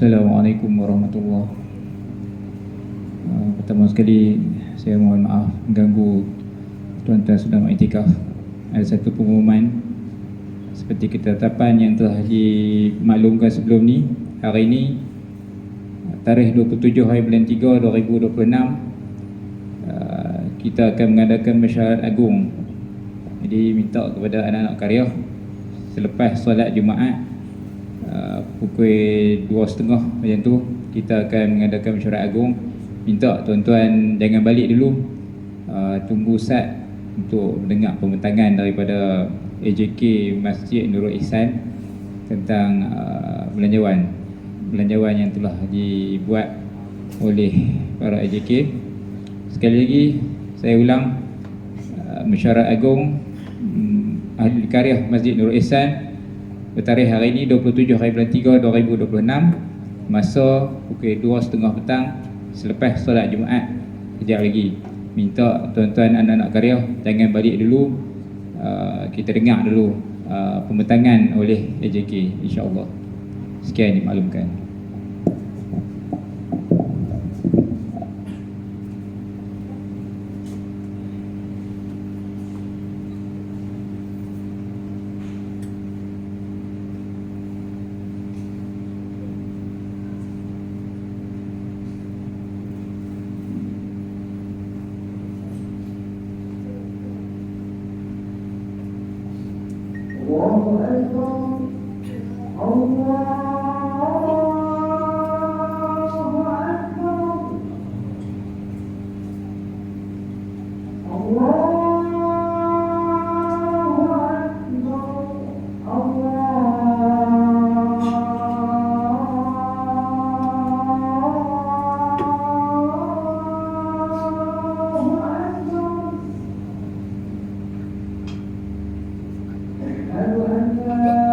Assalamualaikum warahmatullahi. Pertama sekali saya mohon maaf mengganggu tuan-tuan sedang iktikaf. Ada satu pengumuman seperti ketetapan yang telah dimaklumkan sebelum ni. Hari ini tarikh 27 hari bulan 3 2026 kita akan mengadakan mesyuarat agung. Jadi minta kepada anak-anak karya selepas solat Jumaat pukul 2.30 macam tu kita akan mengadakan mesyuarat agung. Minta tuan-tuan jangan balik dulu, tunggu Ustaz untuk mendengar pembentangan daripada AJK Masjid Nurul Ihsan tentang belanjawan yang telah dibuat oleh para AJK. Sekali lagi saya ulang, mesyuarat agung ahli karya Masjid Nurul Ihsan bertarikh hari ini 27 hari bulan 3 2026 masa pukul 2.30 petang selepas solat Jumaat. Kejap lagi minta tuan-tuan anak-anak karya jangan balik dulu, kita dengar dulu pembentangan oleh AJK, insya-Allah. Sekian dimaklumkan. أشهد أن لا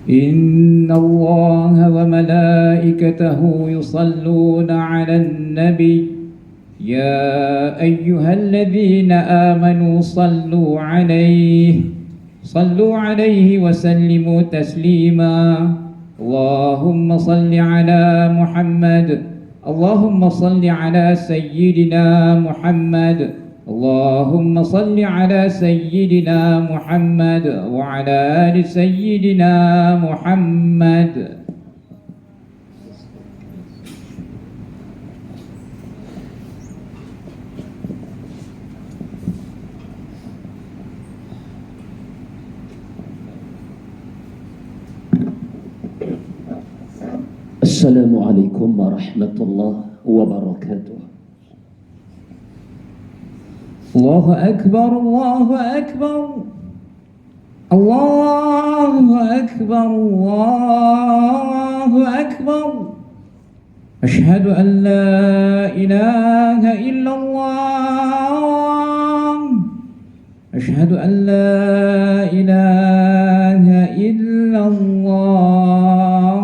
إن الله وملائكته يصلون على النبي يا أيها الذين آمنوا صلوا عليه وسلموا تسليما اللهم صل على محمد اللهم صل على سيدنا محمد اللهم صل على سيدنا محمد وعلى آل سيدنا محمد. السلام عليكم ورحمة الله وبركاته. الله أكبر الله أكبر الله أكبر الله أكبر أشهد أن لا إله إلا الله أشهد أن لا إله إلا الله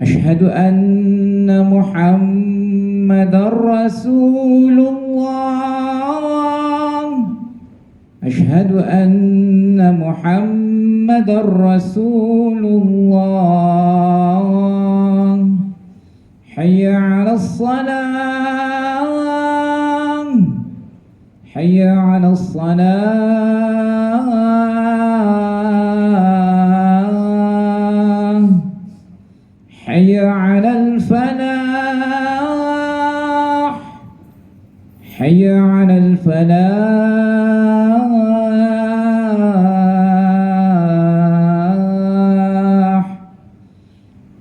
أشهد أن محمدا رسول الله أشهد أن محمدا رسول الله حي على الصلاة حي على الصلاة حي على الفلاح حي على الفلاح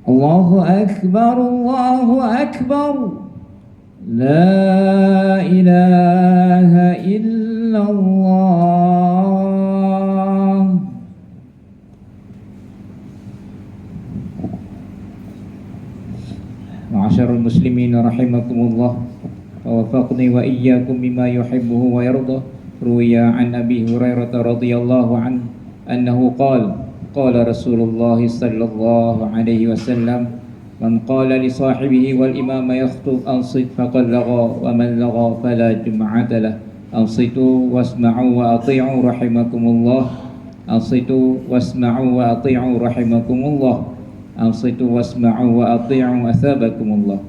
الله أكبر الله أكبر لا إله إلا الله. Ma'asyarul muslimin rahimakumullah wa wafaqni wa iyyakum bima yuhibbuhu wa yardah. Ruwiya an Abi Hurairah radhiyallahu anhu annahu qala qala Rasulullah sallallahu alaihi wasallam Man qala li sahibihi wal imam yakhutub ansit faqad lagha wa man lagha fala jum'ata lah. Ansitu wasma'u wa ati'u rahimakumullah. Ansitu wasma'u wa ati'u rahimakumullah. Ansitu wasma'u wa ati'u athabakumullah.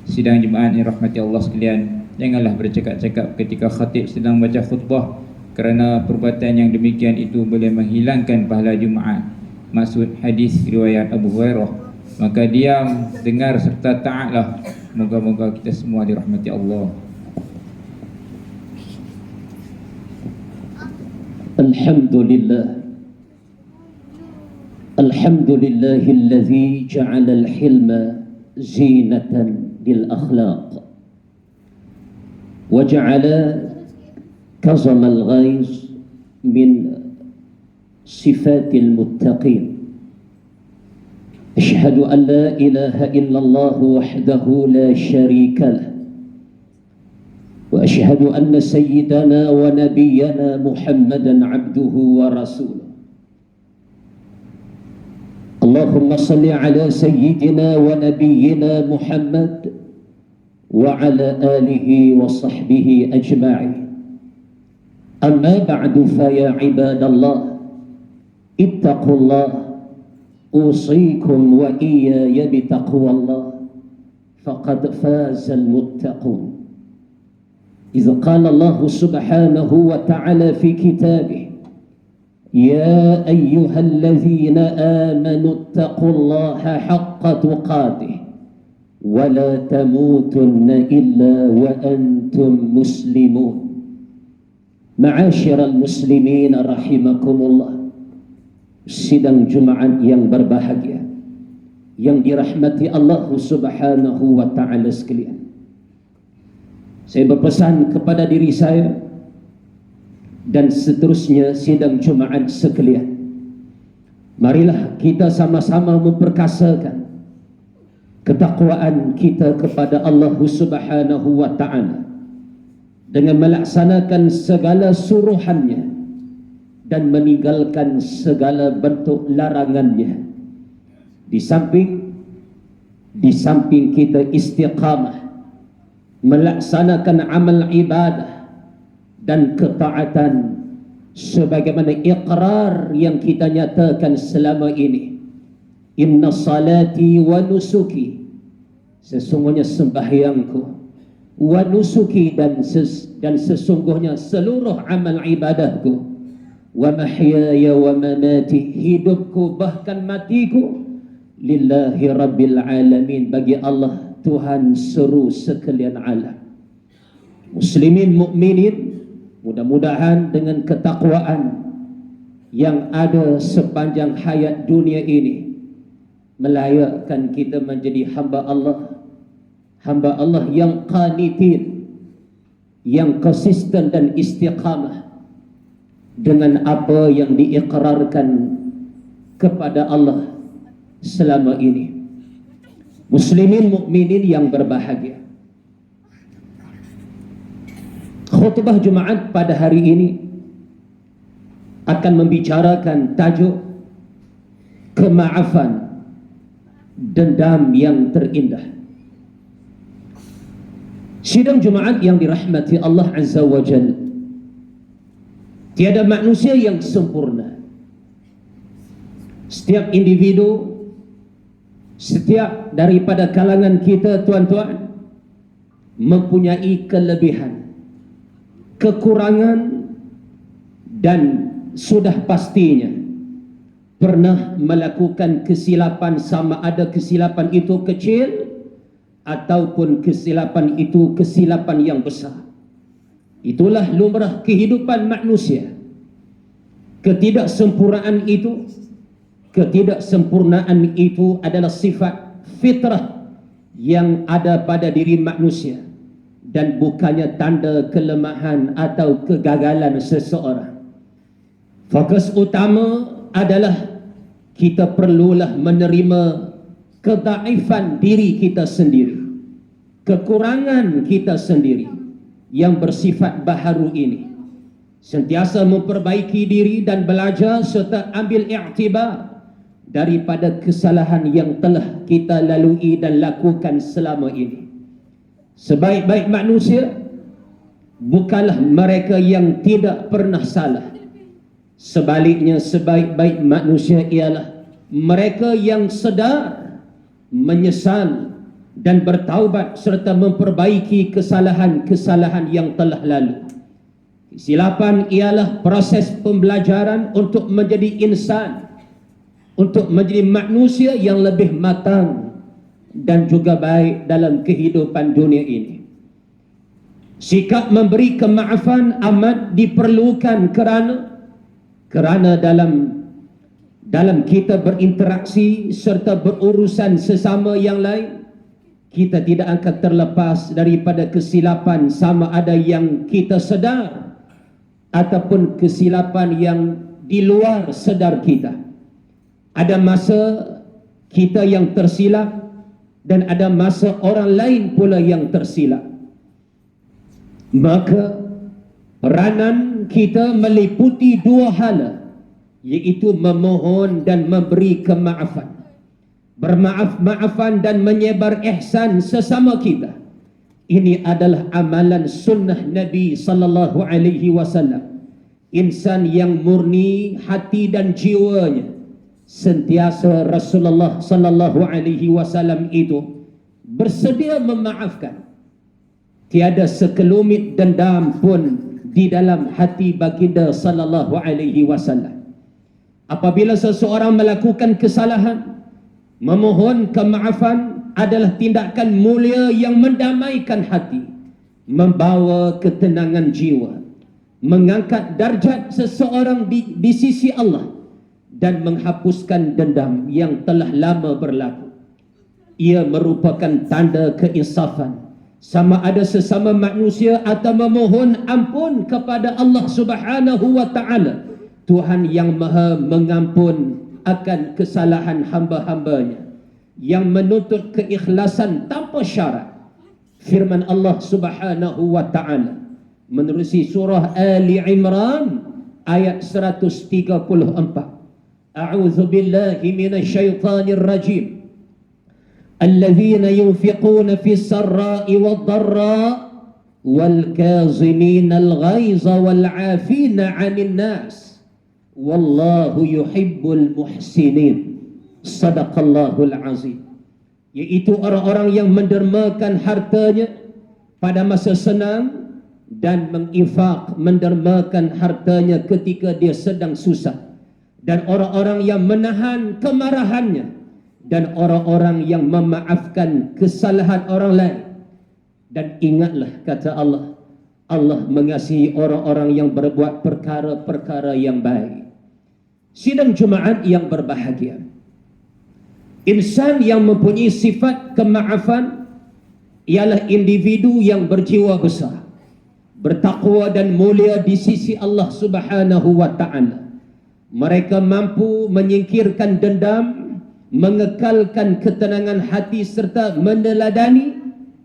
Sidang jemaat yang rahmati Allah sekalian, janganlah bercakap-cakap ketika khatib sedang baca khutbah, kerana perbuatan yang demikian itu boleh menghilangkan pahala Jumaat. Maksud hadis riwayat Abu Hurairah. Maka diam, dengar serta taatlah. Moga-moga kita semua dirahmati Allah. Alhamdulillah. Alhamdulillahilladzi ja'ala al-hilma zinatan lil akhlaq wa ja'ala kazama al-ghaiz min sifatil muttaqin. Ashhadu an la ilaha illallah wahdahu la sharika lah. وأشهد أن سيدنا ونبينا محمدا عبده ورسوله. اللهم صل على سيدنا ونبينا محمد وعلى آله وصحبه أجمعين. أما بعد فيا عباد الله اتقوا الله أوصيكم وإياي بتقوى الله فقد فاز المتقون. إذ قال الله سبحانه وتعالى في كتابه يا أيها الذين آمنوا اتقوا الله حق تقاته ولا تموتن إلا وأنتم مسلمون. معاشر المسلمين رحمكم الله. Sidang Jumaat yang berbahagia, yang dirahmati Allah Subhanahu wa ta'ala sekalian, saya berpesan kepada diri saya dan seterusnya sidang Jumaat sekalian, marilah kita sama-sama memperkasakan ketakwaan kita kepada Allah Subhanahu wa ta'ala dengan melaksanakan segala suruhannya dan meninggalkan segala bentuk larangannya. Di samping kita istiqamah melaksanakan amal ibadah dan ketaatan sebagaimana iqrar yang kita nyatakan selama ini. Inna salati wa nusuki, sesungguhnya sembahyangku, wa nusuki, dan sesungguhnya seluruh amal ibadahku, wa mahyaya wa mamati, hidupku bahkan matiku, lillahi rabbil alamin, bagi Allah Tuhan seru sekalian alam. Muslimin mukminin, mudah-mudahan dengan ketakwaan yang ada sepanjang hayat dunia ini melayakkan kita menjadi hamba Allah yang qanitin, yang konsisten dan istiqamah dengan apa yang diikrarkan kepada Allah selama ini. Muslimin mukminin yang berbahagia, khutbah Jumaat pada hari ini akan membicarakan tajuk kemaafan dendam yang terindah. Sidang Jumaat yang dirahmati Allah Azza wa Jalla, tiada manusia yang sempurna. Setiap individu, setiap daripada kalangan kita tuan-tuan, mempunyai kelebihan, kekurangan, dan sudah pastinya pernah melakukan kesilapan, sama ada kesilapan itu kecil ataupun kesilapan itu kesilapan yang besar. Itulah lumrah kehidupan manusia. Ketidaksempurnaan itu adalah sifat fitrah yang ada pada diri manusia dan bukannya tanda kelemahan atau kegagalan seseorang. Fokus utama adalah kita perlulah menerima kedaifan diri kita sendiri, kekurangan kita sendiri yang bersifat baharu ini. Sentiasa memperbaiki diri dan belajar serta ambil i'tibar daripada kesalahan yang telah kita lalui dan lakukan selama ini. Sebaik-baik manusia bukanlah mereka yang tidak pernah salah. Sebaliknya, sebaik-baik manusia ialah mereka yang sedar, menyesal dan bertaubat serta memperbaiki kesalahan-kesalahan yang telah lalu. Kesilapan ialah proses pembelajaran untuk menjadi insan, untuk menjadi manusia yang lebih matang dan juga baik dalam kehidupan dunia ini. Sikap memberi kemaafan amat diperlukan kerana dalam kita berinteraksi serta berurusan sesama yang lain, kita tidak akan terlepas daripada kesilapan, sama ada yang kita sedar ataupun kesilapan yang di luar sedar kita. Ada masa kita yang tersilap dan ada masa orang lain pula yang tersilap. Maka peranan kita meliputi dua hala, iaitu memohon dan memberi kemaafan, bermaaf-maafan dan menyebar ihsan sesama kita. Ini adalah amalan sunnah Nabi sallallahu alaihi wasallam. Insan yang murni hati dan jiwanya, sentiasa Rasulullah sallallahu alaihi wasallam itu bersedia memaafkan. Tiada sekelumit dendam pun di dalam hati baginda sallallahu alaihi wasallam. Apabila seseorang melakukan kesalahan, memohon kemaafan adalah tindakan mulia yang mendamaikan hati, membawa ketenangan jiwa, mengangkat darjat seseorang di sisi Allah dan menghapuskan dendam yang telah lama berlaku. Ia merupakan tanda keinsafan, sama ada sesama manusia atau memohon ampun kepada Allah Subhanahu wa taala, Tuhan yang Maha mengampun akan kesalahan hamba-hambanya, yang menuntut keikhlasan tanpa syarat. Firman Allah Subhanahu wa taala menerusi surah Ali Imran ayat 134. A'udzu billahi minasyaitonir rajim. Alladzina yunfiquna fis sarra'i wad-dharra wal kaziminal ghaiza wal 'afina 'anil nas wallahu yuhibbul muhsinin. Sadaqallahul azim. Iaitu orang-orang yang mendermakan hartanya pada masa senang dan menginfak, mendermakan hartanya ketika dia sedang susah, dan orang-orang yang menahan kemarahannya, dan orang-orang yang memaafkan kesalahan orang lain. Dan ingatlah, kata Allah, Allah mengasihi orang-orang yang berbuat perkara-perkara yang baik. Sidang Jumaat yang berbahagia, insan yang mempunyai sifat kemaafan ialah individu yang berjiwa besar, bertakwa dan mulia di sisi Allah Subhanahu wa taala. Mereka mampu menyingkirkan dendam, mengekalkan ketenangan hati serta meneladani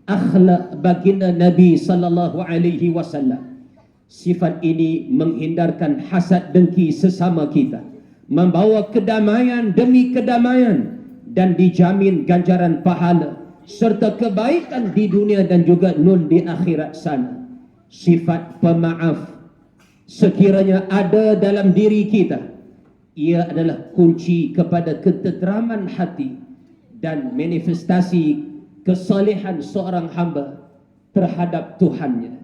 akhlak baginda Nabi sallallahu alaihi wasallam. Sifat ini menghindarkan hasad dengki sesama kita, membawa kedamaian demi kedamaian, dan dijamin ganjaran pahala serta kebaikan di dunia dan juga nun di akhirat sana. Sifat pemaaf sekiranya ada dalam diri kita, ia adalah kunci kepada ketenteraman hati dan manifestasi kesalehan seorang hamba terhadap Tuhannya.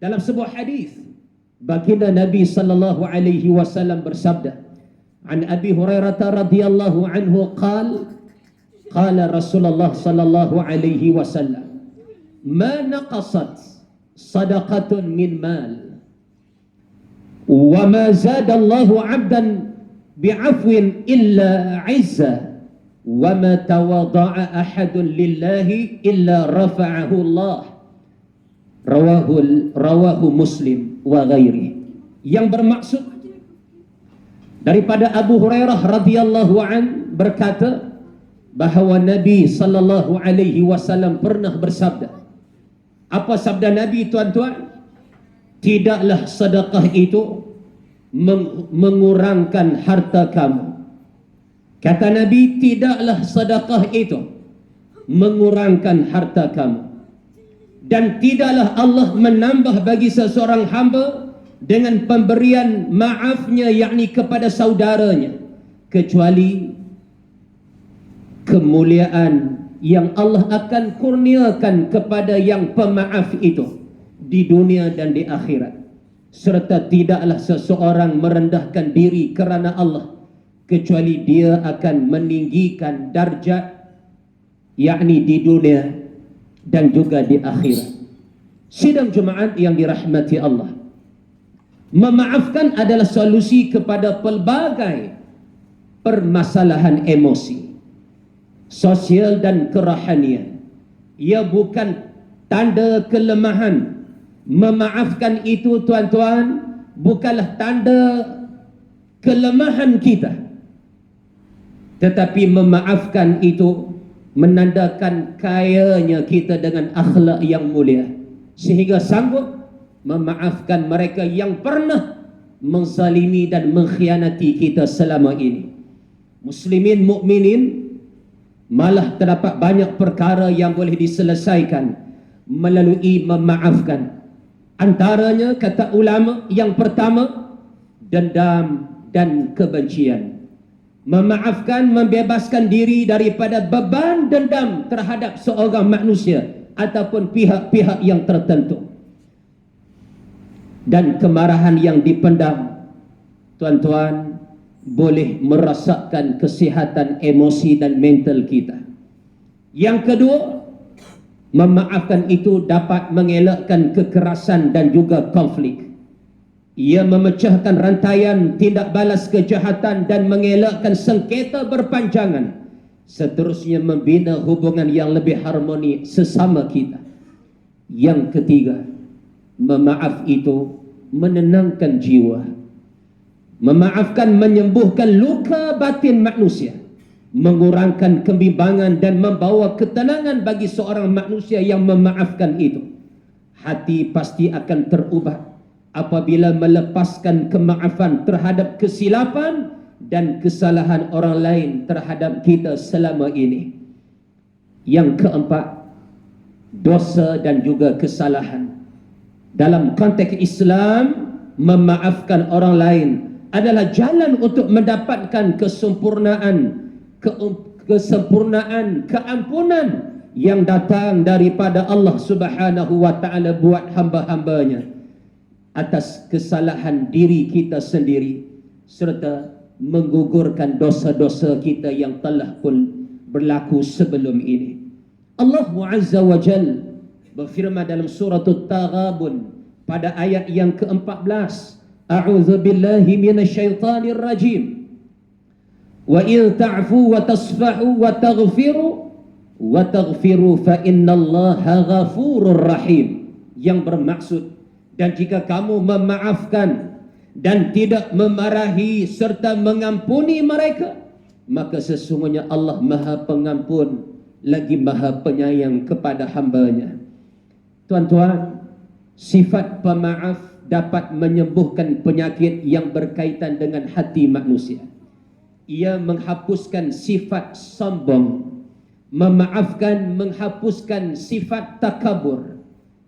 Dalam sebuah hadis, baginda Nabi sallallahu alaihi wasallam bersabda, "An Abi Hurairah radhiyallahu anhu qala Rasulullah sallallahu alaihi wasallam, ma naqasat sadaqatun min mal wa ma zada Allahu 'abdan bi'afwin illa 'izza wa ma tawada'a ahadun lillahi illa rafa'ahu Allah." Rawahu Muslim wa ghairi. Yang bermaksud daripada Abu Hurairah radhiyallahu an berkata bahawa Nabi sallallahu alaihi wasallam pernah bersabda. Apa sabda Nabi, tuan-tuan? Tidaklah sedekah itu mengurangkan harta kamu, Kata Nabi, tidaklah sedekah itu mengurangkan harta kamu, dan tidaklah Allah menambah bagi seseorang hamba dengan pemberian maafnya, yakni kepada saudaranya, kecuali kemuliaan yang Allah akan kurniakan kepada yang pemaaf itu di dunia dan di akhirat. Serta tidaklah seseorang merendahkan diri kerana Allah, kecuali dia akan meninggikan darjat, yakni di dunia dan juga di akhirat. Sidang jemaat yang dirahmati Allah, memaafkan adalah solusi kepada pelbagai permasalahan emosi, sosial dan kerohanian. Ia bukan tanda kelemahan. Memaafkan itu, tuan-tuan, bukanlah tanda kelemahan kita, tetapi memaafkan itu menandakan kayanya kita dengan akhlak yang mulia, sehingga sanggup memaafkan mereka yang pernah menzalimi dan mengkhianati kita selama ini. Muslimin mukminin, malah terdapat banyak perkara yang boleh diselesaikan melalui memaafkan. Antaranya, kata ulama, yang pertama, dendam dan kebencian. Memaafkan membebaskan diri daripada beban dendam terhadap seorang manusia ataupun pihak-pihak yang tertentu. Dan kemarahan yang dipendam, tuan-tuan, boleh merosakkan kesihatan emosi dan mental kita. Yang kedua, memaafkan itu dapat mengelakkan kekerasan dan juga konflik. Ia memecahkan rantaian tindak balas kejahatan dan mengelakkan sengketa berpanjangan. Seterusnya, membina hubungan yang lebih harmoni sesama kita. Yang ketiga, memaaf itu menenangkan jiwa. Memaafkan menyembuhkan luka batin manusia, mengurangkan kebimbangan dan membawa ketenangan bagi seorang manusia yang memaafkan itu. Hati pasti akan terubah apabila melepaskan kemaafan terhadap kesilapan dan kesalahan orang lain terhadap kita selama ini. Yang keempat, dosa dan juga kesalahan. Dalam konteks Islam, memaafkan orang lain adalah jalan untuk mendapatkan kesempurnaan, keampunan yang datang daripada Allah Subhanahu wa taala buat hamba-hambanya atas kesalahan diri kita sendiri, serta menggugurkan dosa-dosa kita yang telah pun berlaku sebelum ini. Allah Azza wa Jal berfirman dalam surah At-Taghabun pada ayat yang ke-14, A'udzu billahi minasyaitonir rajim. Wa in ta'fu wa tasfahu wa taghfiru fa innallaha ghafurur rahim. Yang bermaksud, dan jika kamu memaafkan dan tidak memarahi serta mengampuni mereka, maka sesungguhnya Allah Maha Pengampun lagi Maha Penyayang kepada hambanya. Tuan-tuan, sifat pemaaf dapat menyembuhkan penyakit yang berkaitan dengan hati manusia. Ia menghapuskan sifat sombong. Memaafkan menghapuskan sifat takabur.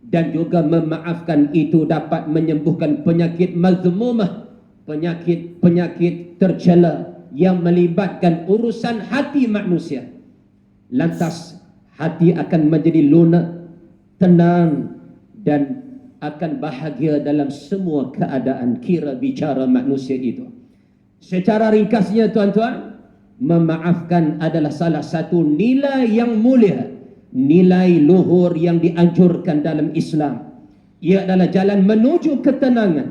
Dan juga memaafkan itu dapat menyembuhkan penyakit mazmumah, penyakit tercela yang melibatkan urusan hati manusia. Lantas hati akan menjadi lunak, tenang, dan akan bahagia dalam semua keadaan kira bicara manusia itu. Secara ringkasnya, tuan-tuan, memaafkan adalah salah satu nilai yang mulia, nilai luhur yang dianjurkan dalam Islam. Ia adalah jalan menuju ketenangan,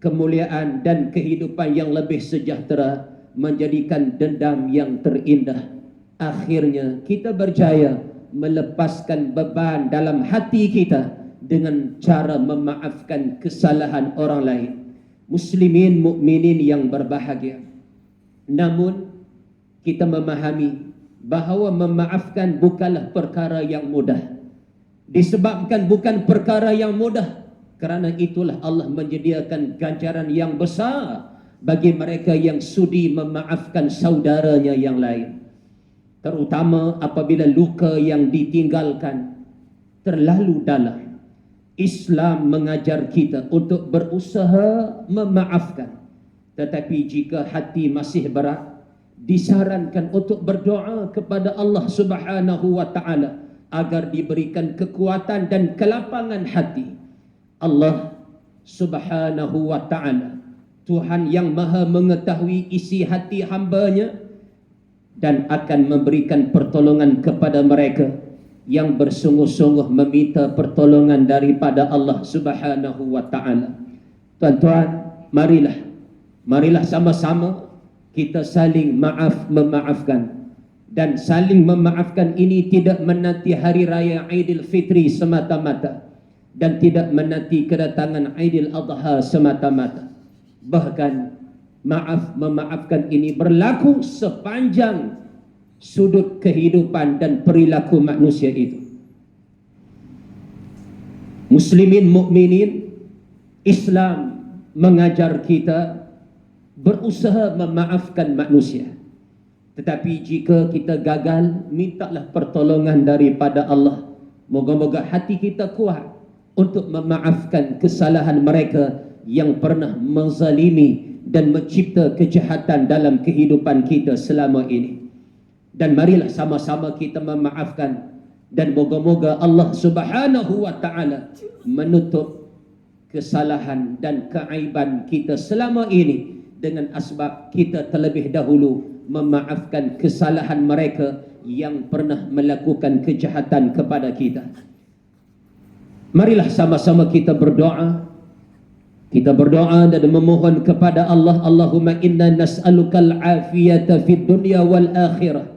kemuliaan dan kehidupan yang lebih sejahtera, menjadikan dendam yang terindah. Akhirnya kita berjaya melepaskan beban dalam hati kita dengan cara memaafkan kesalahan orang lain. Muslimin mukminin yang berbahagia, namun kita memahami bahawa memaafkan bukanlah perkara yang mudah. Disebabkan bukan perkara yang mudah, kerana itulah Allah menyediakan ganjaran yang besar bagi mereka yang sudi memaafkan saudaranya yang lain, terutama apabila luka yang ditinggalkan terlalu dalam. Islam mengajar kita untuk berusaha memaafkan, tetapi jika hati masih berat, disarankan untuk berdoa kepada Allah Subhanahu wa taala agar diberikan kekuatan dan kelapangan hati. Allah Subhanahu wa taala, Tuhan yang Maha mengetahui isi hati hamba-Nya dan akan memberikan pertolongan kepada mereka yang bersungguh-sungguh meminta pertolongan daripada Allah Subhanahu wa taala. Tuan-tuan, marilah sama-sama kita saling memaafkan, dan saling memaafkan ini tidak menanti hari raya Aidil Fitri semata-mata dan tidak menanti kedatangan Aidil Adha semata-mata. Bahkan memaafkan ini berlaku sepanjang sudut kehidupan dan perilaku manusia itu. Muslimin, mukminin, Islam mengajar kita berusaha memaafkan manusia. Tetapi jika kita gagal, mintalah pertolongan daripada Allah. Moga-moga hati kita kuat untuk memaafkan kesalahan mereka yang pernah menzalimi dan mencipta kejahatan dalam kehidupan kita selama ini. Dan marilah sama-sama kita memaafkan, dan moga-moga Allah Subhanahu wa taala menutup kesalahan dan keaiban kita selama ini dengan asbab kita terlebih dahulu memaafkan kesalahan mereka yang pernah melakukan kejahatan kepada kita. Marilah sama-sama kita berdoa. Kita berdoa dan memohon kepada Allah, Allahumma inna nas'alukal afiyata fid dunya wal akhirah.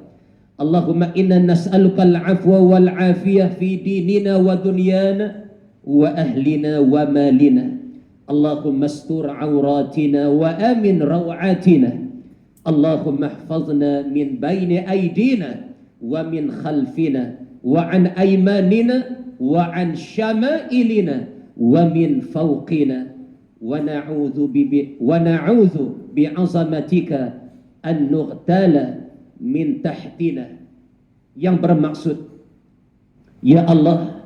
Allahumma inna nas'alukal afwa wal afiyah fi dinina wa dunyana wa ahlina wa malina. Allahumma astur awratina wa amin rawatina. Allahumma ihfazna min bayni aydina wa min khalfina wa an aymanina wa an syama'ilina wa min fawqina wa na'udzu bi'azamatika an nughtala min tahtina. Yang bermaksud, ya Allah,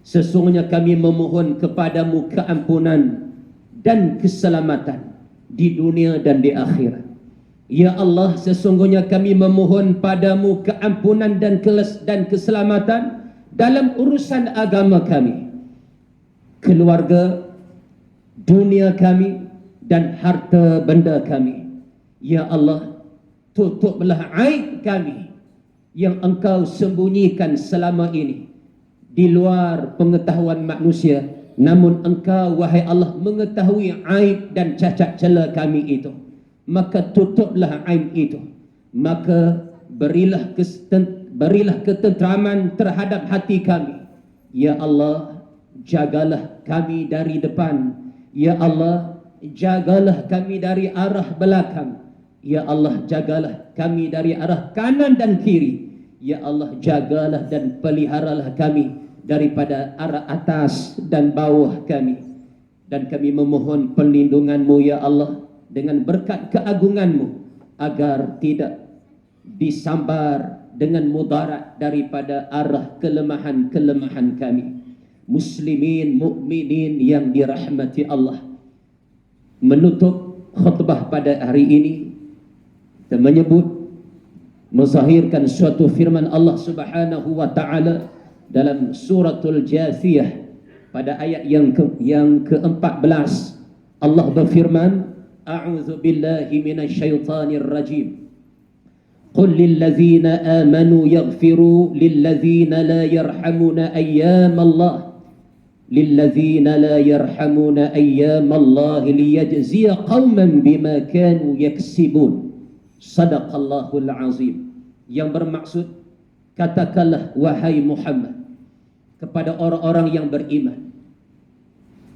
sesungguhnya kami memohon kepadamu keampunan dan keselamatan di dunia dan di akhirat. Ya Allah, sesungguhnya kami memohon padamu keampunan dan keselamatan dalam urusan agama kami, keluarga, dunia kami, dan harta benda kami. Ya Allah, tutuplah aib kami yang Engkau sembunyikan selama ini di luar pengetahuan manusia, namun Engkau, wahai Allah, mengetahui aib dan cacat cela kami itu. Maka tutuplah aib itu. Maka berilah ketenteraman terhadap hati kami. Ya Allah, jagalah kami dari depan. Ya Allah, jagalah kami dari arah belakang. Ya Allah, jagalah kami dari arah kanan dan kiri. Ya Allah, jagalah dan peliharalah kami daripada arah atas dan bawah kami. Dan kami memohon perlindungan-Mu, ya Allah, dengan berkat keagungan-Mu, agar tidak disambar dengan mudarat daripada arah kelemahan-kelemahan kami. Muslimin, mukminin yang dirahmati Allah, menutup khutbah pada hari ini kita menzahirkan suatu firman Allah Subhanahu wa taala dalam suratul Jathiyah pada ayat yang ke-14. Allah berfirman, a'udzu billahi minasyaitonir rajim. Qul lilladzina amanu yaghfiru lilladzina la yarhamuna ayyamallah lilladzina la yarhamuna ayyamallahi liyajziya qauman bima kanu yaksibun. Sadaqallahul azim. Yang bermaksud, katakanlah wahai Muhammad kepada orang-orang yang beriman,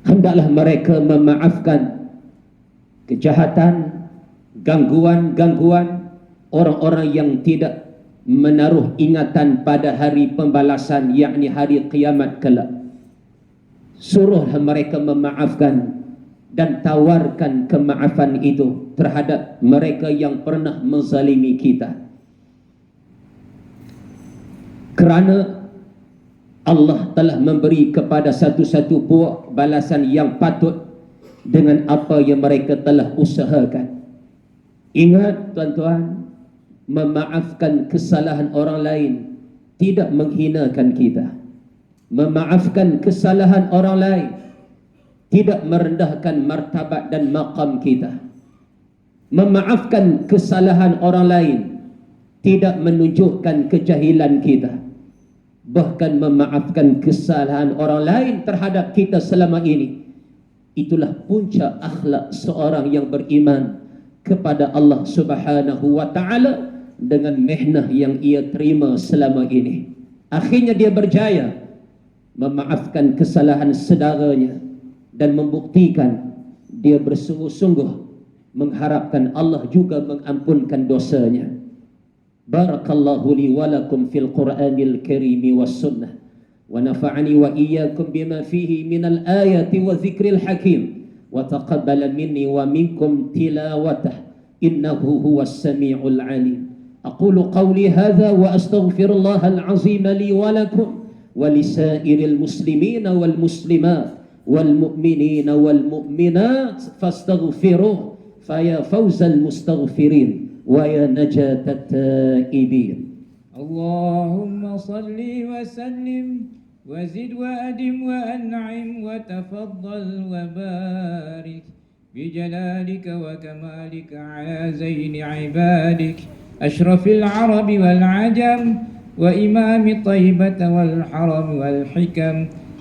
hendaklah mereka memaafkan kejahatan, gangguan-gangguan orang-orang yang tidak menaruh ingatan pada hari pembalasan, yakni hari kiamat kelak. Suruhlah mereka memaafkan dan tawarkan kemaafan itu terhadap mereka yang pernah menzalimi kita. Kerana Allah telah memberi kepada satu-satu puak balasan yang patut dengan apa yang mereka telah usahakan. Ingat tuan-tuan, memaafkan kesalahan orang lain tidak menghinakan kita. Memaafkan kesalahan orang lain tidak merendahkan martabat dan maqam kita. Memaafkan kesalahan orang lain tidak menunjukkan kejahilan kita. Bahkan memaafkan kesalahan orang lain terhadap kita selama ini, itulah puncak akhlak seorang yang beriman kepada Allah Subhanahu wa ta'ala dengan mihnah yang ia terima selama ini. Akhirnya dia berjaya memaafkan kesalahan saudaranya dan membuktikan dia bersungguh-sungguh mengharapkan Allah juga mengampunkan dosanya. Barakallahu li wa lakum fil Qur'anil Karim was sunnah wa nafa'ani wa iyyakum bima fihi minal ayati wa dzikril hakim wa taqabbala minni wa minkum tilawatah innahu huwas samiul alim. Aqulu qawli hadza wa astaghfirullahal azim li wa lakum ولسائر المسلمين والمسلمات والمؤمنين والمؤمنات فاستغفروه فيا فوز المستغفرين ويا نجاة التائبين. اللهم صل وسلم وزد وأدم وأنعم وتفضل وبارك بجلالك وكمالك على زين عبادك أشرف العرب والعجم وإمام طيبة والحرم والحكم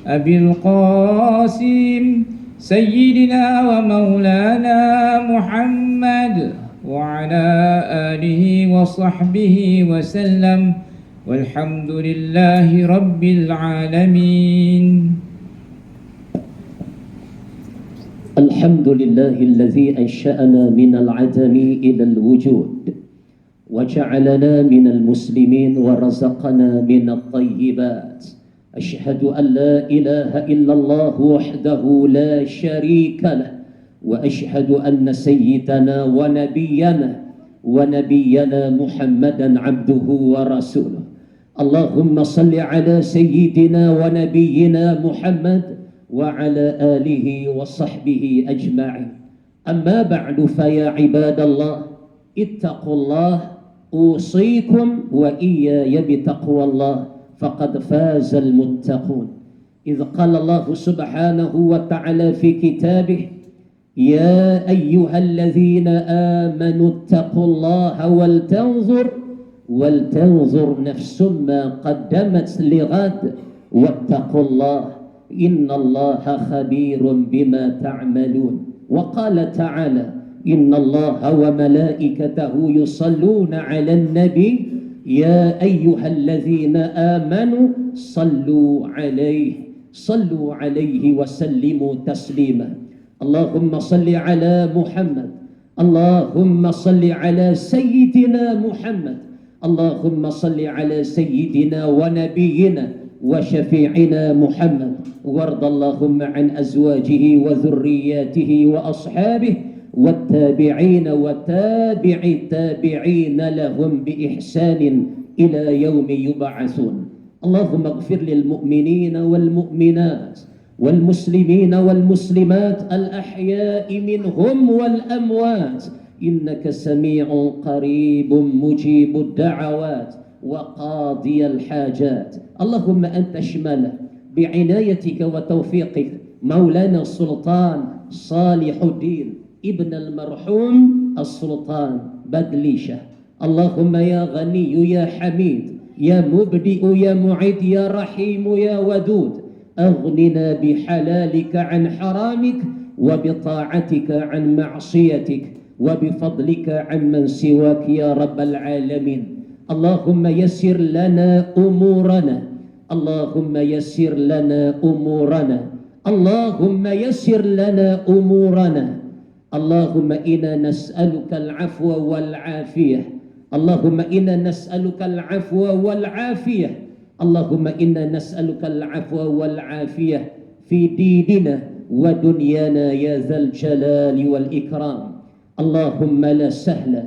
أبي القاسم سيدنا ومولانا محمد وعلى آله وصحبه وسلم والحمد لله رب العالمين. الحمد لله الذي أنشأنا من العدم إلى الوجود وجعلنا من المسلمين ورزقنا من الطيبات. أشهد أن لا إله إلا الله وحده لا شريك له وأشهد أن سيدنا ونبينا محمدا عبده ورسوله. اللهم صل على سيدنا ونبينا محمد وعلى آله وصحبه أجمعين. أما بعد فيا عباد الله اتقوا الله أوصيكم وإياي بتقوى الله فقد فاز المتقون. إذ قال الله سبحانه وتعالى في كتابه يا أيها الذين آمنوا اتقوا الله ولتنظر نفس ما قدمت لغد واتقوا الله إن الله خبير بما تعملون. وقال تعالى إن الله وملائكته يصلون على النبي يا أيها الذين آمنوا صلوا عليه وسلموا تسليما. اللهم صل على محمد، اللهم صل على سيدنا محمد، اللهم صل على سيدنا ونبينا وشفيعنا محمد، وارض اللهم عن أزواجه وذرياته وأصحابه والتابعين وتابع التابعين لهم بإحسان إلى يوم يبعثون. اللهم اغفر للمؤمنين والمؤمنات والمسلمين والمسلمات الأحياء منهم والأموات إنك سميع قريب مجيب الدعوات وقاضي الحاجات. اللهم أنت اشمل بعنايتك وتوفيقك مولانا السلطان صالح الدين ابن المرحوم السلطان بدليشة. اللهم يا غني يا حميد يا مبدئ يا معيد يا رحيم يا ودود أغننا بحلالك عن حرامك وبطاعتك عن معصيتك وبفضلك عن من سواك يا رب العالمين. اللهم يسر لنا أمورنا، اللهم يسر لنا أمورنا، اللهم يسر لنا أمورنا. اللهم إنا نسألك العفو والعافية، اللهم إنا نسألك العفو والعافية، اللهم إنا نسألك العفو والعافية في ديننا ودنيانا يا ذا الجلال والإكرام. اللهم لا سهل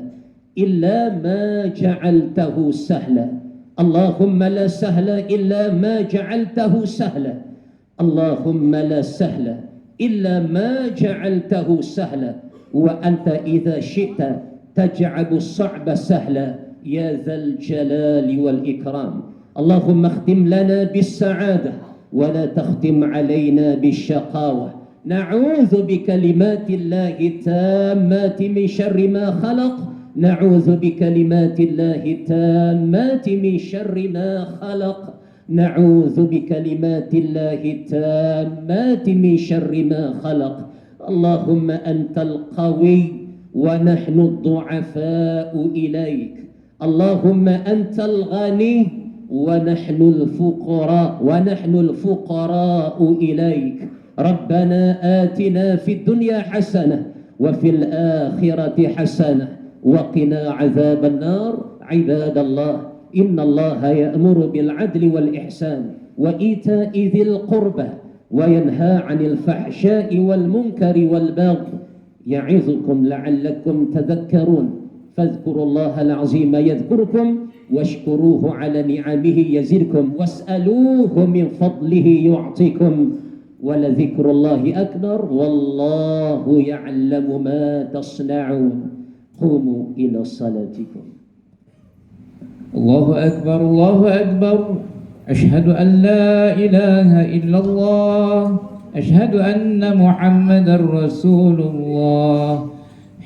إلا ما جعلته سهلا. اللهم لا سهل إلا ما جعلته سهلا. اللهم لا سهل إلا ما جعلته سهلا. وأنت إذا شئت تجعل الصعب سهلا يا ذا الجلال والإكرام. اللهم اختم لنا بالسعادة ولا تختم علينا بالشقاوة. نعوذ بكلمات الله التامات من شر ما خلق. نعوذ بكلمات الله التامات من شر ما خلق. نعوذ بكلمات الله التامات من شر ما خلق. اللهم أنت القوي ونحن الضعفاء إليك. اللهم أنت الغني ونحن الفقراء إليك. ربنا آتنا في الدنيا حسنة وفي الآخرة حسنة وقنا عذاب النار. عباد الله، إن الله يأمر بالعدل والإحسان وإيتاء ذي القربى وينهى عن الفحشاء والمنكر والبغي يعظكم لعلكم تذكرون. فاذكروا الله العظيم يذكركم واشكروه على نعمه يزدكم واسألوه من فضله يعطيكم ولذكر الله أكبر والله يعلم ما تصنعون. قوموا إلى صلاتكم. الله أكبر الله أكبر. أشهد أن لا إله إلا الله. أشهد أن محمدا رسول الله.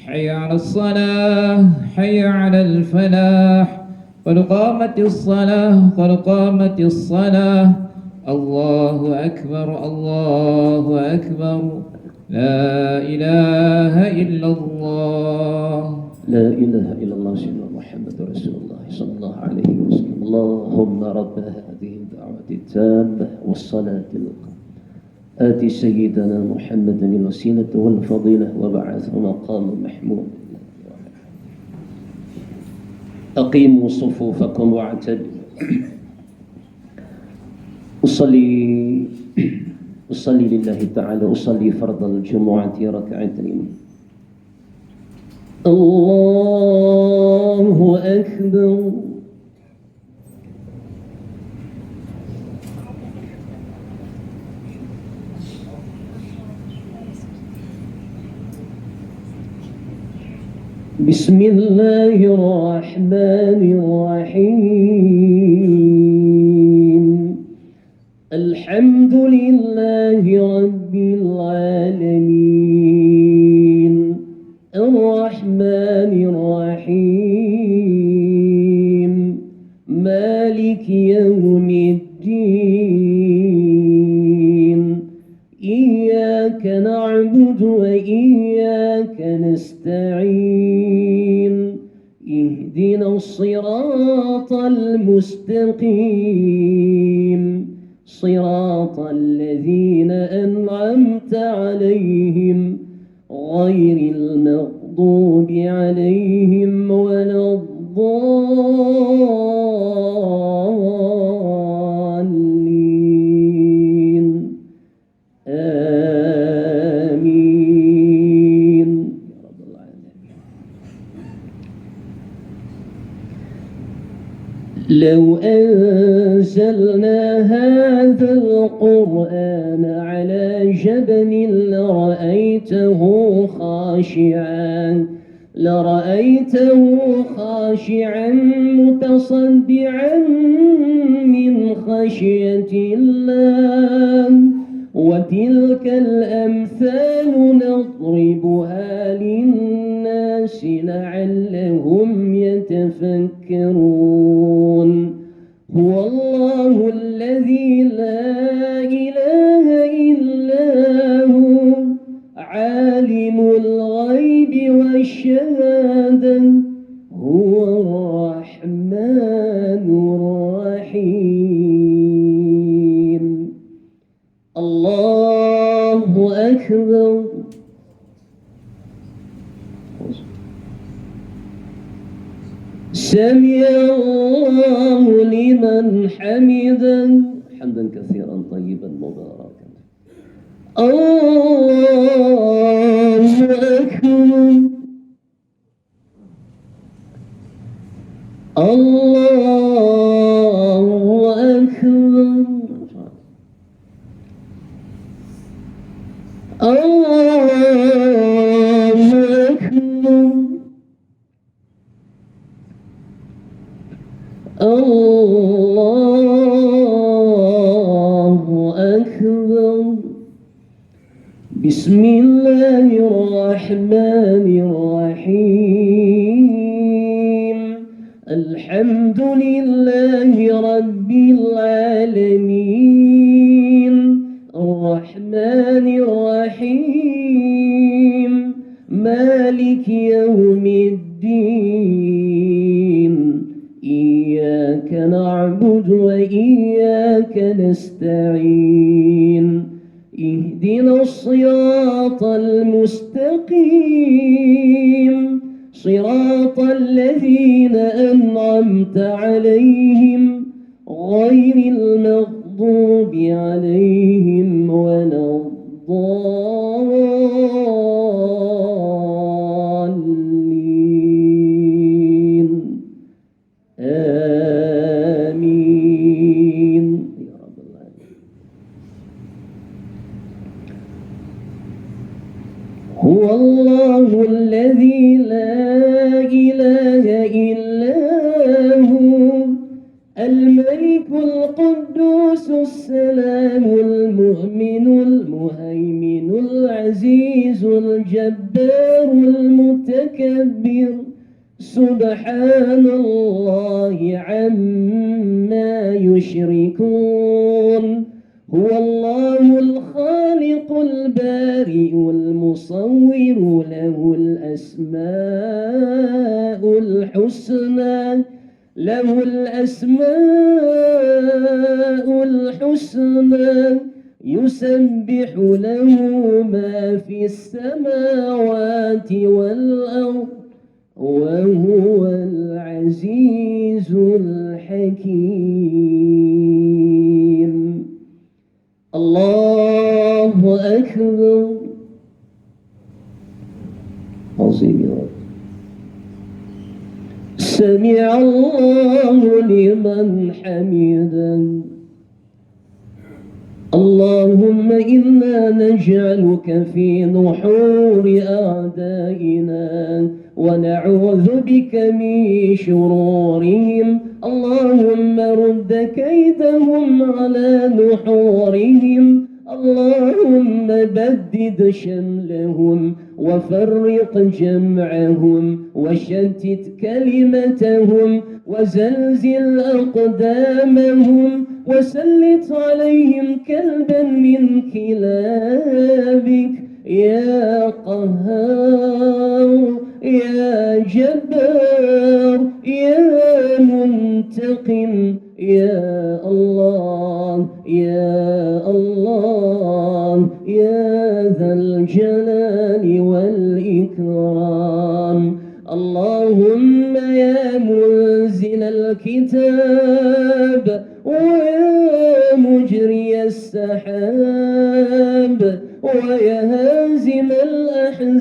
حي على الصلاة حي على الفلاح. قد قامت الصلاة قد قامت الصلاة. الله أكبر الله أكبر. لا إله إلا الله. لا إله إلا الله سيدنا محمد رسول الله صلى الله عليه وسلم. اللهم رب هذه الدعوة التامة والصلاة القائمة آت سيدنا محمد الوسيلة والفضيلة وبعثه مقام محمود. أقيموا صفوفكم واعتدلوا. أصلي لله تعالى. أصلي فرض الجمعة ركعتين. الله أكبر. بسم الله الرحمن الرحيم. الحمد لله رب العالمين. الرحمن الرحيم. مالك يوم الدين. إياك نعبد وإياك نستعين. اهدنا الصراط المستقيم صراط الذين أنعمت عليهم غير المغضوب عليهم ولا الضالين. آمين يا رب العالمين. لو أنزلنا هذا القرآن على جبل لرأيته خاشعا متصدعا من خشية الله. وتلك الأمثال نضربها للناس لعلهم يتفكرون. هو الله الذي لا إله إلا هو عالم الغيب والشهادة هو الرحمن الرحيم. الله أكبر. سمع الله لمن حمده. حمدا كثيرا طيبا مباركا. الله أكبر الله أكبر الله أكبر الله أكبر. بسم الله الرحمن الرحيم. الحمد لله رب العالمين الرحمن الرحيم مالك يوم الدين إياك نعبد وإياك نستعين اهدنا الصراط المستقيم صراط الذين أنعمت عليهم غير المغضوب عليهم ولا الضالين آمين يا رب العالمين. هو الله الذي لا إله إلا هو الملك القدوس السلام المؤمن المهيمن العزيز الجبار المتكبر سبحان الله عما يشركون. هو الله الخالق البارئ المصور له الأسماء الحسنى يسبح له ما في السماوات والأرض وهو العزيز الحكيم. الله أكبر. عظيم يا رب. سمع الله لمن حمده. اللهم إنا نجعلك في نحور أعدائنا ونعوذ بك من شرورهم. اللهم رد كيدهم على نحورهم. اللهم بدد شملهم وفرق جمعهم وشتت كلمتهم وزلزل أقدامهم وسلط عليهم كلبا من كلابك يا قهار يا جبار يا منتقم يا الله يا الله يا ذا الجلال والإكرام. اللهم يا منزل الكتاب ويا مجري السحاب ويا هازم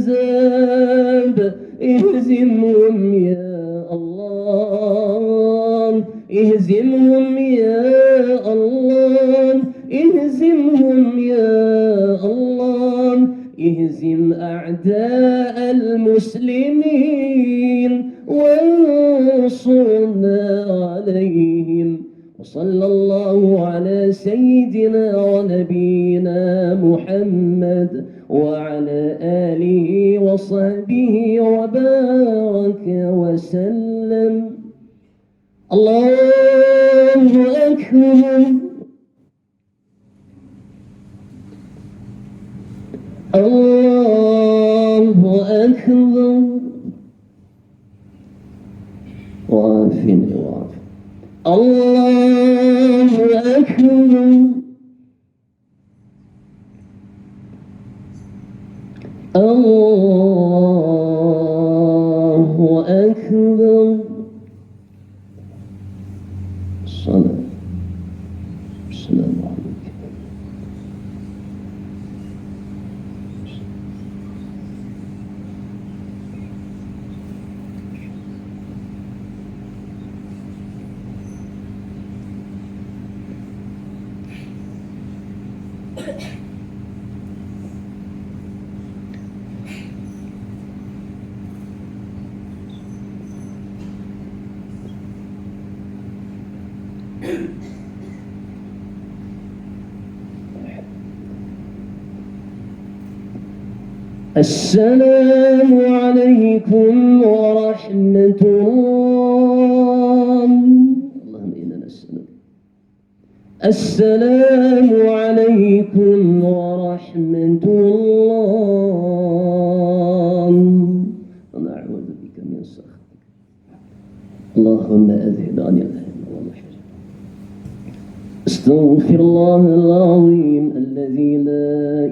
الأحزاب اهزمهم يا الله اهزمهم يا الله اهزمهم يا الله اهزم أعداء المسلمين وانصرنا عليهم. وصلى الله على سيدنا ونبينا محمد وعلى آله وصحبه وبارك وسلم. الله أكبر. الله أكبر. وعافني وعافني. الله أكبر. الله أكبر. السلام عليكم. السلام عليكم ورحمة الله. اللهم إنا نسألك. السلام عليكم ورحمة الله. ونعوذ بك من سخطك. اللهم أذهب عن الهم والحزن. استغفر الله العظيم الذي لا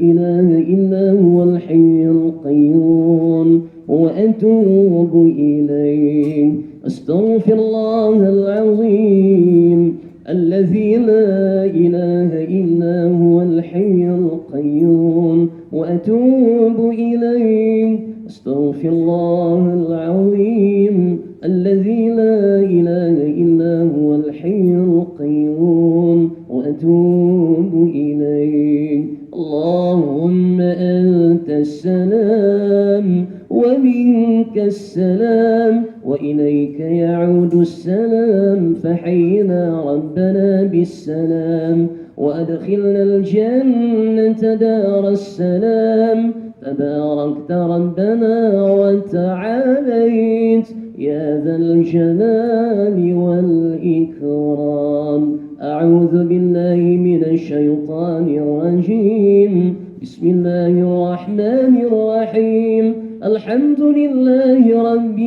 إله إلا هو الحي القيوم وأتوب إليه. استغفر الله العظيم الذي لا إله إلا هو الحي القيوم وأتوب إليه. استغفر الله العظيم الذي لا إله إلا هو الحي القيوم وأتوب إليه. اللهم أنت السلام ومنك السلام وإليك يعود السلام. فحينا ربنا بالسلام وأدخلنا الجنة دار السلام. تباركت ربنا وتعاليت يا ذا الجلال والإكرام. أعوذ بالله من الشيطان الرجيم. بسم الله الرحمن الرحيم. الحمد لله رب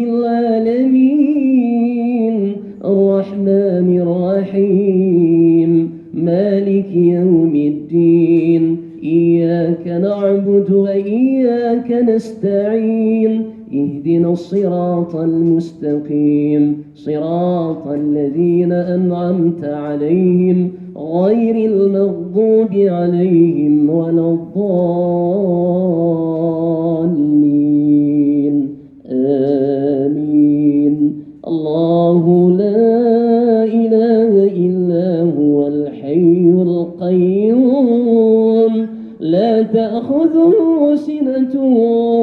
العالمين الرحمن الرحيم مالك يوم الدين. إياك نعبد وإياك نستعين. اهدنا الصراط المستقيم صراط الذين أنعمت عليهم غير المغضوب عليهم ولا الضالين. آمين. الله لا إله إلا هو الحي القيوم لا تأخذه سنة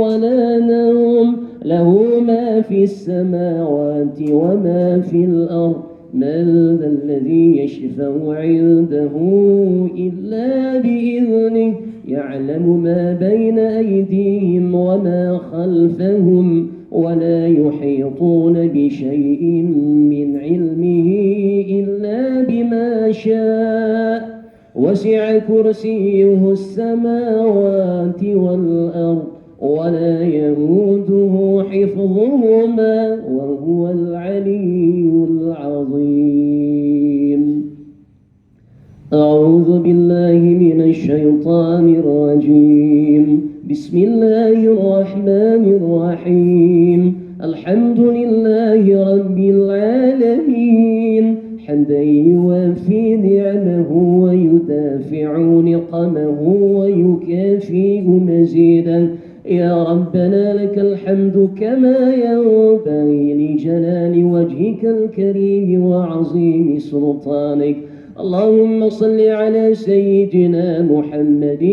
ولا نوم له ما في السماوات وما في الأرض. من ذا الذي يشفع عنده إلا بإذنه. يعلم ما بين أيديهم وما خلفهم ولا يحيطون بشيء من علمه إلا بما شاء. وسع كرسيه السماوات والأرض ولا يئوده حفظهما وهو العلي العظيم. أعوذ بالله من الشيطان الرجيم. بسم الله الرحمن الرحيم. الحمد لله رب العالمين حمدا يوافي نعمه ويدافع نقمه ويكافئ مزيدا. يا ربنا لك الحمد كما ينبغي لجلال وجهك الكريم وعظيم سلطانك. اللهم صل على سيدنا محمد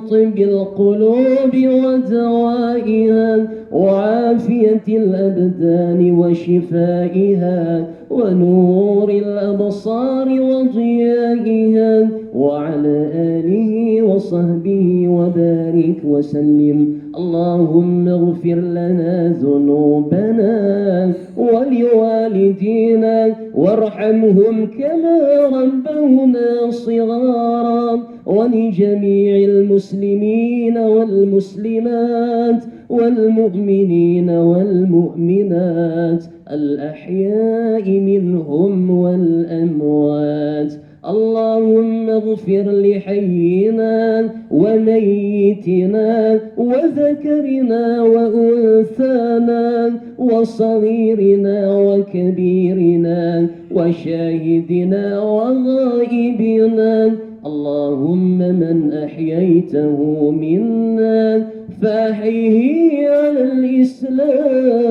طب القلوب ودوائها وعافية الأبدان وشفائها ونور الأبصار وضيائها وعلى آله وصحبه وبارك وسلم. اللهم اغفر لنا ذنوبنا ولوالدينا وارحمهم كما ربونا صغارا ولجميع المسلمين والمسلمات والمؤمنين والمؤمنات الأحياء منهم والأموات. اللهم اغفر لحينا وميتنا وذكرنا وأنثانا وصغيرنا وكبيرنا وشاهدنا وغائبنا. اللهم من أحييته منا فأحيه على الإسلام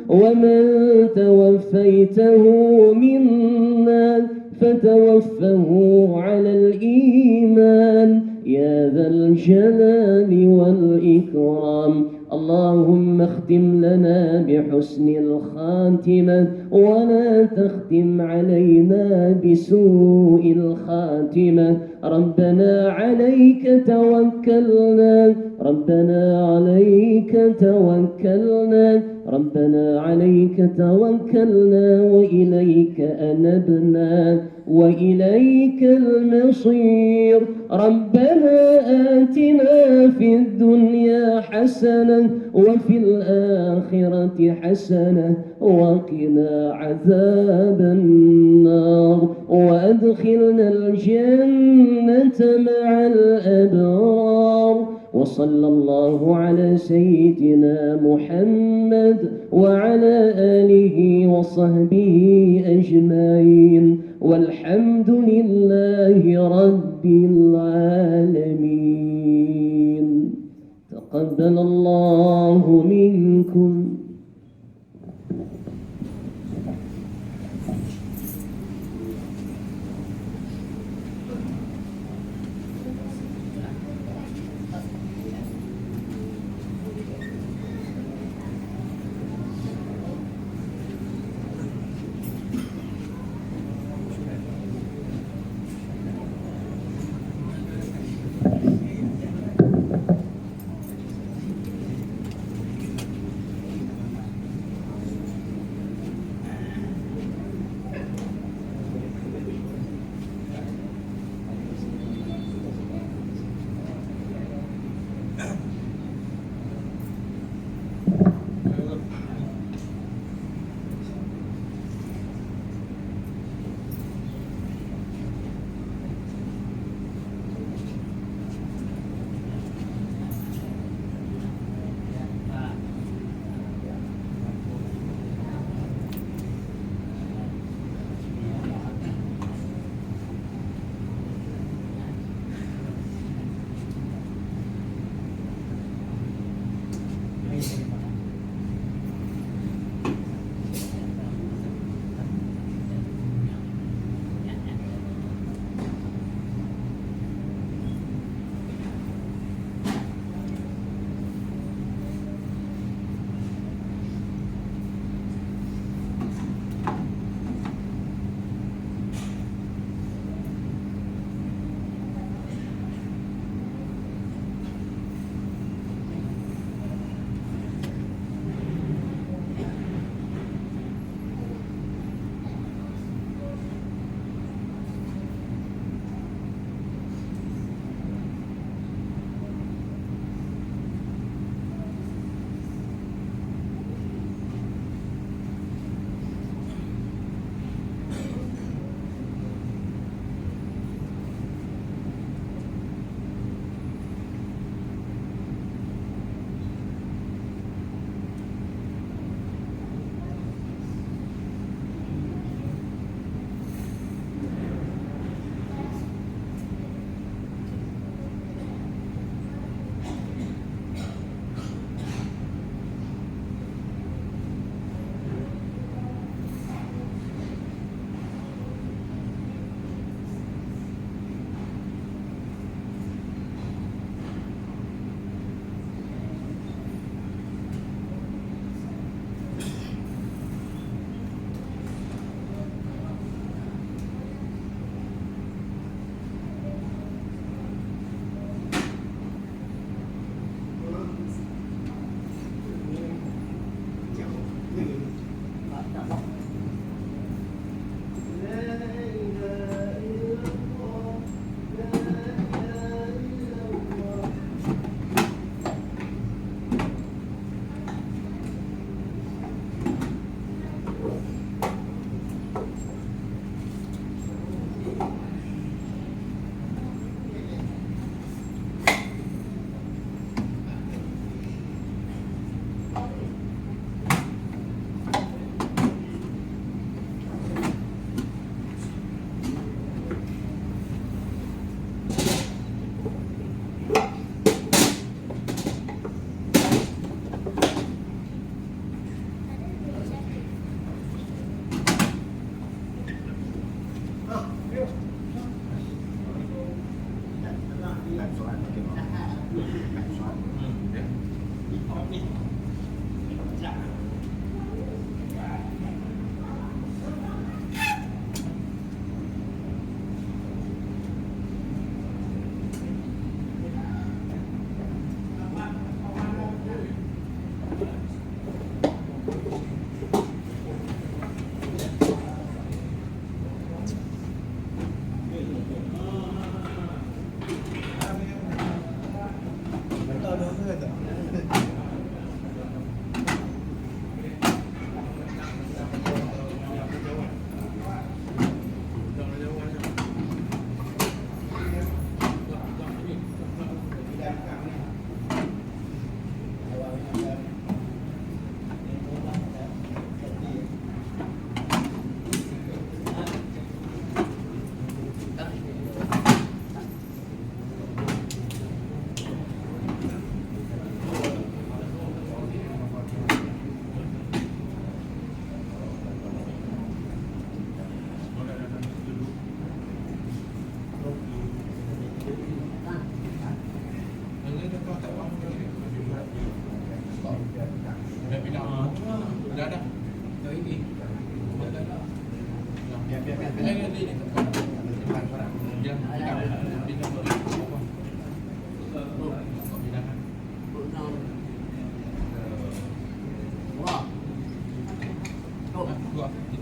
ومن توفيته منا فتوفه على الإيمان. يا ذا الجلال والإكرام. اللهم اختم لنا بحسن الخاتمة ولا تختم علينا بسوء الخاتمة. ربنا عليك توكلنا، ربنا عليك توكلنا، ربنا عليك توكلنا وإليك أنبنا وإليك المصير. ربنا آتنا في الدنيا حسنة وفي الآخرة حسنة وقنا عذاب النار، وأدخلنا الجنة مع الأبرار. وصلى الله على سيدنا محمد وعلى آله وصحبه أجمعين، والحمد لله رب العالمين. تقبل الله منكم.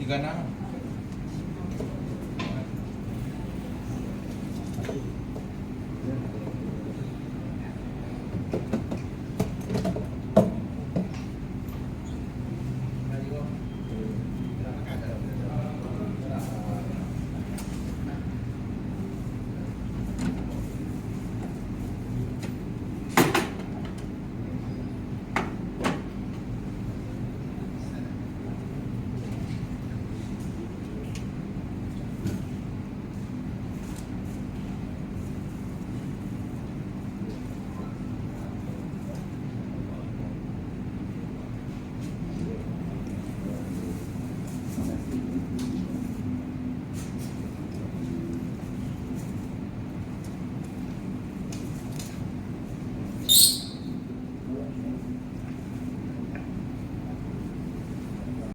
Tiga enam.